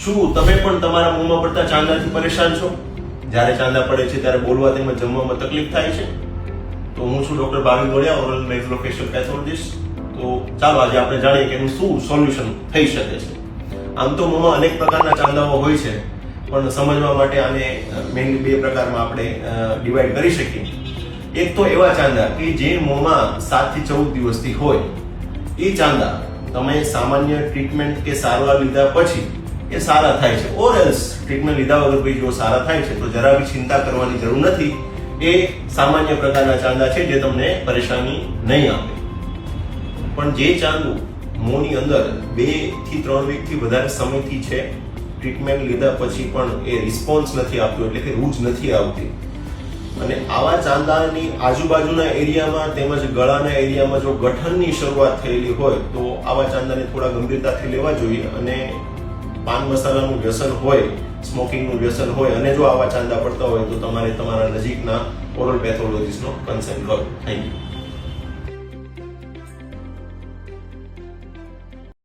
શું તમે પણ તમારા મોંમાં પડતા ચાંદાથી પરેશાન છો? જ્યારે ચાંદા પડે છે ત્યારે બોલવા તેમજ જમવામાં તકલીફ થાય છે? તો હું છું ડોક્ટર ભાવિક ગોળિયા, ઓરલ મેક્સિલોફેશિયલ પેથોલોજીસ્ટ. તો ચાલો આજે આપણે જાણીએ કે એનું શું સોલ્યુશન થઈ શકે છે. આમ તો મોંમાં અનેક પ્રકારના ચાંદાઓ હોય છે, પણ સમજવા માટે આને મેઇનલી બે પ્રકારમાં આપણે ડિવાઈડ કરી શકીએ. એક તો એવા ચાંદા કે જે મોંમાં 7 થી 14 દિવસથી હોય. એ ચાંદા તમે સામાન્ય ટ્રીટમેન્ટ કે સારવાર લીધા પછી એ સારા થાય છે, ઓર એલ્સ ટ્રીટમેન્ટ લીધા વગર કોઈ જો સારા થાય છે તો જરા બી ચિંતા કરવાની જરૂર નથી. એ સામાન્ય પ્રકારના ચાંદા છે જે તમને પરેશાની નહીં આપે. પણ જે ચાંદુ મોંની અંદર 2 થી 3 વીકથી વધારે સમયથી છે, ટ્રીટમેન્ટ લીધા પછી પણ એ રિસ્પોન્સ નથી આપતું, એટલે કે રૂજ નથી આવતી, અને આવા ચાંદાની આજુબાજુના એરિયામાં તેમજ ગળાના એરિયામાં જો ગઠનની શરૂઆત થયેલી હોય તો આવા ચાંદાને થોડા ગંભીરતાથી લેવા જોઈએ. અને પાન મસાલાનું વ્યસન હોય, સ્મોકિંગનું વ્યસન હોય અને જો આવા ચાંદા પડતા હોય તો તમારે તમારા નજીકના ઓરલ પેથોલોજીસ્ટનો કન્સલ્ટ કરો. Thank you.